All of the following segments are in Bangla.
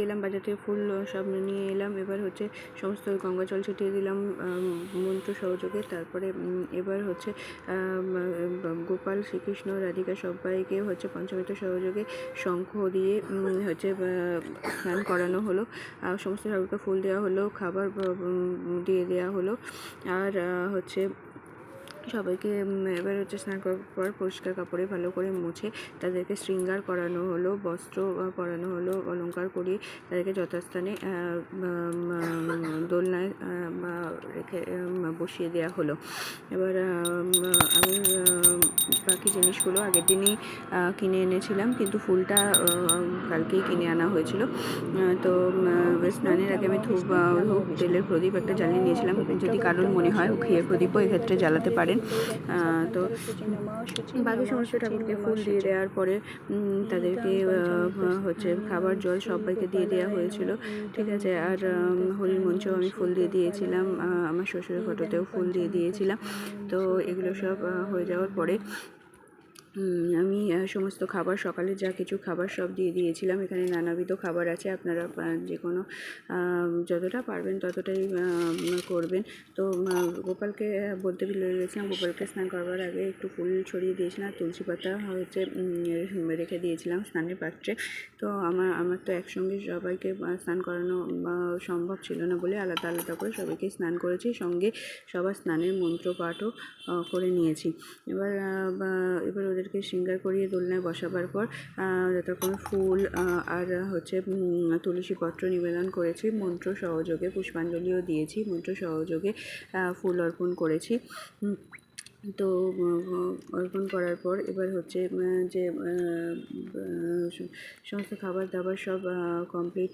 এলাম, বাজার থেকে ফুল সব নিয়ে এলাম। এবার হচ্ছে সমস্ত গঙ্গা জল ছিটিয়ে দিলাম মন্ত্র সহযোগে। তারপরে এবার হচ্ছে গোপাল, শ্রীকৃষ্ণ, রাধিকা সবাইকে হচ্ছে পঞ্চমৃত সহযোগে শঙ্খ দিয়ে হচ্ছে স্নান করানো হলো। সমস্ত ঠাকুরকে ফুল দেওয়া হলো, খাবার দিয়ে দেওয়া হলো। আর হচ্ছে সবাইকে এবার হচ্ছে স্নান করার পর পরিষ্কার কাপড়ে ভালো করে মুছে তাদেরকে শৃঙ্গার করানো হলো, বস্ত্র পরানো হলো, অলঙ্কার করিয়ে তাদেরকে যথাস্থানে দোলনায় রেখে বসিয়ে দেওয়া হলো। এবার আমি বাকি জিনিসগুলো আগের দিনই কিনে এনেছিলাম, কিন্তু ফুলটা কালকেই কিনে আনা হয়েছিল। তো স্নানের আগে আমি ধূপ তেলের প্রদীপ একটা জ্বালিয়ে নিয়েছিলাম। যদি কারণ মনে হয় ঘিয়ের প্রদীপও এক্ষেত্রে জ্বালাতে পারেন। তো বাকি সমস্ত ঠাকুরকে ফুল দিয়ে দেওয়ার পরে তাদেরকে হচ্ছে খাবার জল সবাইকে দিয়ে দেওয়া হয়েছিল, ঠিক আছে। আর হরির মঞ্চেও আমি ফুল দিয়ে দিয়েছিলাম, আমার শ্বশুরের ফটোতেও ফুল দিয়ে দিয়েছিলাম। তো এগুলো সব হয়ে যাওয়ার পরে আমি সমস্ত খাবার, সকালে যা কিছু খাবার সব দিয়ে দিয়েছিলাম। এখানে নানাবিধ খাবার আছে, আপনারা যে কোনো যতটা পারবেন ততটাই করবেন। তো গোপালকে বলতে ভুলে গেছিলাম, গোপালকে স্নান করবার আগে একটু ফুল ছড়িয়ে দিয়েছিলাম, আর তুলসী পাতা হচ্ছে রেখে দিয়েছিলাম স্নানের পাত্রে। তো আমার তো একসঙ্গে সবাইকে স্নান করানো সম্ভব ছিল না বলে আলাদা আলাদা করে সবাইকে স্নান করেছি, সঙ্গে সবার স্নানের মন্ত্র পাঠও করে নিয়েছি। এবার ওদেরকে শৃঙ্গার করিয়ে দোলনায় বসাবার পর যতক্ষণ ফুল আর হচ্ছে তুলসী পত্র নিবেদন করেছি, মন্ত্র সহযোগে পুষ্পাঞ্জলিও দিয়েছি, মন্ত্র সহযোগে ফুল অর্পণ করেছি। তো অর্পণ করার পর এবার হচ্ছে যে সমস্ত খাবার দাবার সব কমপ্লিট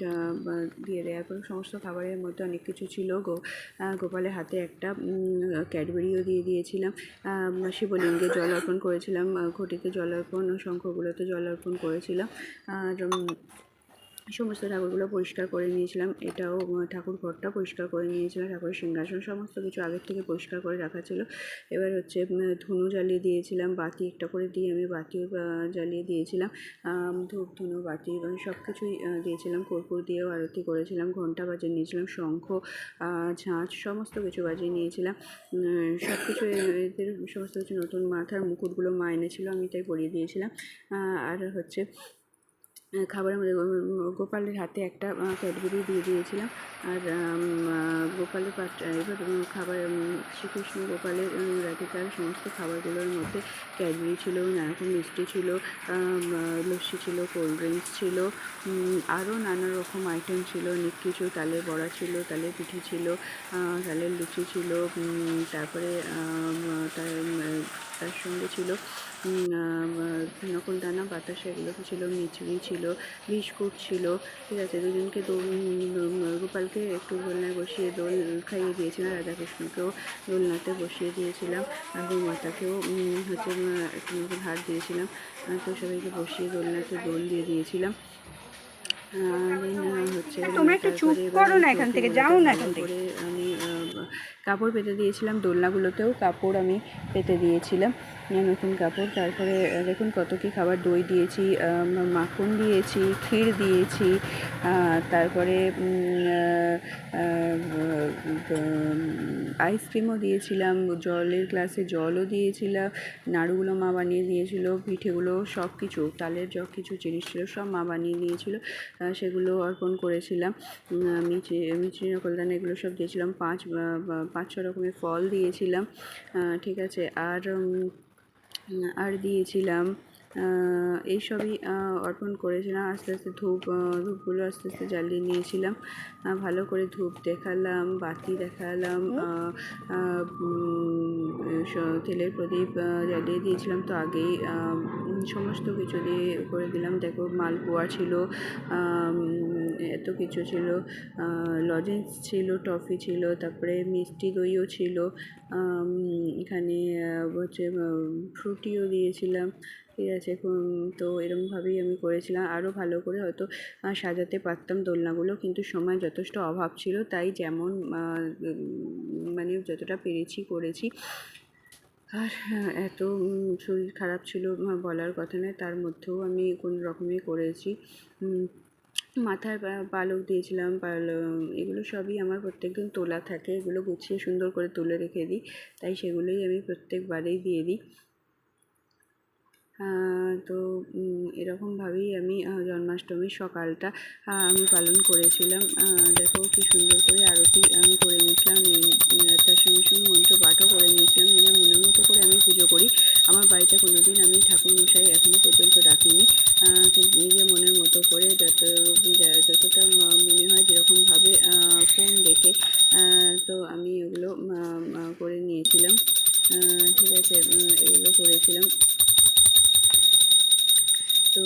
দিয়ে দেওয়ার পর সমস্ত খাবারের মধ্যে অনেক কিছু ছিল। গোপালের হাতে একটা ক্যাডবেরিও দিয়ে দিয়েছিলাম, শিবলিঙ্গে জল অর্পণ করেছিলাম, ঘটিতে জল অর্পণ, শঙ্খগুলোতে জল অর্পণ করেছিলাম। আর সমস্ত ঠাকুরগুলো পরিষ্কার করে নিয়েছিলাম, এটাও ঠাকুর ঘরটা পরিষ্কার করে নিয়েছিলাম, ঠাকুরের সিংহাসন সমস্ত কিছু আগের থেকে পরিষ্কার করে রাখা ছিল। এবার হচ্ছে ধুনো জ্বালিয়ে দিয়েছিলাম, বাতি একটা করে দিয়ে আমি বাতিও জ্বালিয়ে দিয়েছিলাম, ধূপ ধুনো বাতি সব কিছুই দিয়েছিলাম, কর্পূর দিয়েও আরতি করেছিলাম, ঘণ্টা বাজিয়ে নিয়েছিলাম, শঙ্খ ঝাঁঝ সমস্ত কিছু বাজিয়ে নিয়েছিলাম। সব কিছু এদের সমস্ত কিছু নতুন মাথার মুকুটগুলো মা এনেছিল, আমি তাই পরিয়ে দিয়েছিলাম। আর হচ্ছে খাবারের মধ্যে গোপালের হাতে একটা ক্যাডবেরি দিয়ে দিয়েছিলাম। আর গোপালের এবার খাবার শ্রীকৃষ্ণ, গোপালের, রাধিকার সমস্ত খাবারগুলোর মধ্যে ক্যাডবেরি ছিল, নানারকম মিষ্টি ছিল, লস্যি ছিল, কোল্ড ড্রিঙ্কস ছিল, আরও নানা রকম আইটেম ছিল, অনেক কিছু, তালের বড়া ছিল, তালের পিঠে ছিল, তালের লুচি ছিল, তারপরে তার সঙ্গে ছিল নকুলদানা, বাতাসা, এগুলো ছিল, মিচড়ি ছিল, বিস্কুট ছিল, ঠিক আছে। দুজনকে গোপালকে একটু দোলনায় বসিয়ে দোল খাইয়ে দিয়েছিলাম, রাধাকৃষ্ণকেও দোলনাতে বসিয়ে দিয়েছিলাম, আর মাতাকেও হচ্ছে একটু নতুন হাত দিয়েছিলাম। তো সবাইকে বসিয়ে দোলনাতে দোল দিয়ে দিয়েছিলাম। হচ্ছে তারপরে আমি কাপড় পেতে দিয়েছিলাম, দোলনাগুলোতেও কাপড় আমি পেতে দিয়েছিলাম, নতুন কাপড়। তারপরে দেখুন কত কী খাবার, দই দিয়েছি, মাখন দিয়েছি, ক্ষীর দিয়েছি, তারপরে আইসক্রিমও দিয়েছিলাম, জলের গ্লাসে জলও দিয়েছিলাম, নাড়ুগুলো মা বানিয়ে দিয়েছিল, পিঠেগুলো সব কিছু, তালের যা কিছু জিনিস ছিল সব মা বানিয়ে দিয়েছিল, সেগুলো অর্পণ করেছিলাম। মিচড়ি, নকুলদানা এগুলো সব দিয়েছিলাম, 5-6 রকমের ফল দিয়েছিলাম, ঠিক আছে। আর দিয়েছিলাম এইসবই অর্পণ করেছিলাম। আস্তে আস্তে ধূপগুলো আস্তে আস্তে জ্বালিয়ে নিয়েছিলাম, ভালো করে ধূপ দেখালাম, বাতি দেখালাম, তেলের প্রদীপ জ্বালিয়ে দিয়েছিলাম তো আগেই, সমস্ত কিছু দিয়ে করে দিলাম। দেখো মালপোয়া ছিল, এত কিছু ছিল, লজেন্স ছিল, টফি ছিল, তারপরে মিষ্টি দইও ছিল, এখানে হচ্ছে ফ্রুটিও দিয়েছিলাম, ঠিক আছে। তো এরকমভাবেই আমি করেছিলাম, আরও ভালো করে হয়তো সাজাতে পারতাম দোলনাগুলো, কিন্তু সময় যথেষ্ট অভাব ছিল, তাই যেমন মানে যতটা পেরেছি করেছি। আর এত শরীর খারাপ ছিল বলার কথা নয়, তার মধ্যেও আমি কোনো রকমই করেছি। মাথার পালক দিয়েছিলাম, এগুলো সবই আমার প্রত্যেকদিন তোলা থাকে, এগুলো গুছিয়ে সুন্দর করে তুলে রেখে দিই, তাই সেগুলোই আমি প্রত্যেকবারেই দিয়ে দিই। তো এরকমভাবেই আমি জন্মাষ্টমীর সকালটা আমি পালন করেছিলাম। দেখো কি সুন্দর করে আরতি আমি করে নিয়েছিলাম, তার সঙ্গে সঙ্গে মন্ত্র পাঠও করে নিয়েছিলাম। নিজের মনের মতো করে আমি পুজো করি। আমার বাড়িতে কোনো দিন আমি ঠাকুরমশাই এখনও পর্যন্ত ডাকিনি, কিন্তু নিজের মনের মতো করে যতটা মনে হয় যেরকমভাবে ফোন দেখে, তো আমি এগুলো করে নিয়েছিলাম। ঠিক আছে, এগুলো করেছিলাম। তো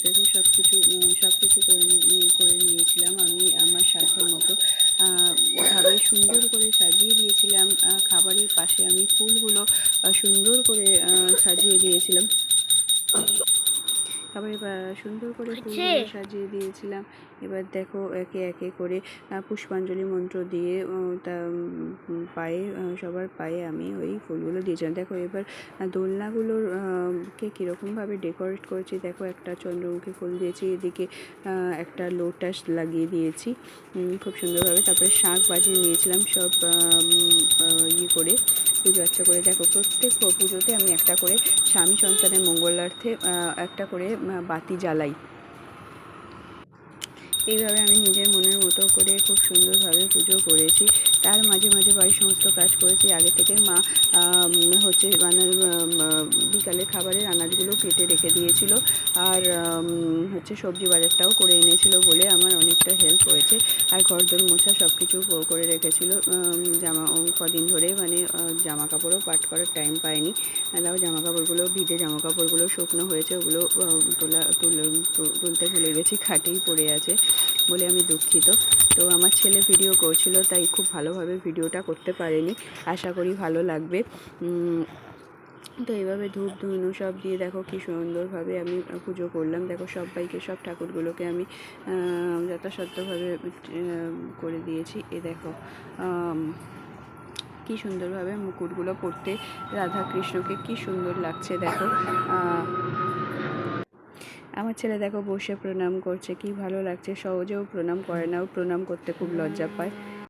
দেখো সব কিছু করে নিয়েছিলাম আমি আমার সাধ্য মতো, ভাবে সুন্দর করে সাজিয়ে দিয়েছিলাম। খাবারের পাশে আমি ফুলগুলো সুন্দর করে সাজিয়ে দিয়েছিলাম, খাবারের সুন্দর করে ফুলগুলো সাজিয়ে দিয়েছিলাম। এবার দেখো একে একে করে পুষ্পাঞ্জলি মন্ত্র দিয়ে তা পায়ে সবার পায়ে আমি ওই ফুলগুলো দিয়েছিলাম। দেখো এবার দোলনাগুলোর কে কীরকমভাবে ডেকোরেট করেছি, দেখো একটা চন্দ্রমুখী ফুল দিয়েছি, এদিকে একটা লোটাস লাগিয়ে দিয়েছি খুব সুন্দরভাবে। তারপরে শাঁখ বাজিয়ে নিয়েছিলাম সব ইয়ে করে পুজো আচ্ছা করে। দেখো প্রত্যেক পুজোতে আমি একটা করে স্বামী সন্তানের মঙ্গলার্থে একটা করে বাতি জ্বালাই। এইভাবে আমি নিজের মনের মতো করে খুব সুন্দরভাবে পুজো করেছি। তার মাঝে মাঝে বাড়ির সমস্ত কাজ করেছি। আগে থেকে মা হচ্ছে বিকালে খাবারের আনাজগুলো কেটে রেখে দিয়েছিল, আর হচ্ছে সবজি বাজারটাও করে এনেছিল বলে আমার অনেকটা হেল্প হয়েছে। আর ঘরদোর মোছা সব কিছু করে রেখেছিল। কদিন ধরে জামা কাপড়ও পাট করার টাইম পায়নি, তাও জামা কাপড়গুলো ভিজে জামা কাপড়গুলো শুকনো হয়েছে, ওগুলো তুলতে ভুলে গেছি, খাটেই পড়ে আছে বলে আমি দুঃখিত। তো আমার ছেলে ভিডিও করছিল, তাই খুব ভালোভাবে ভিডিওটা করতে পারেনি। আশা করি ভালো লাগবে। তো এইভাবে ধূপ ধুনো সব দিয়ে দেখো কি সুন্দরভাবে আমি পুজো করলাম। দেখো সবাইকে, সব ঠাকুরগুলোকে আমি যথাসাধ্যভাবে করে দিয়েছি। দেখো কি সুন্দরভাবে মুকুটগুলো পরতে রাধাকৃষ্ণকে কি সুন্দর লাগছে। দেখো আমার ছেলে দেখো বসে প্রণাম করছে, কি ভালো লাগছে। সহজেও প্রণাম করে না, ও প্রণাম করতে খুব লজ্জা পায়।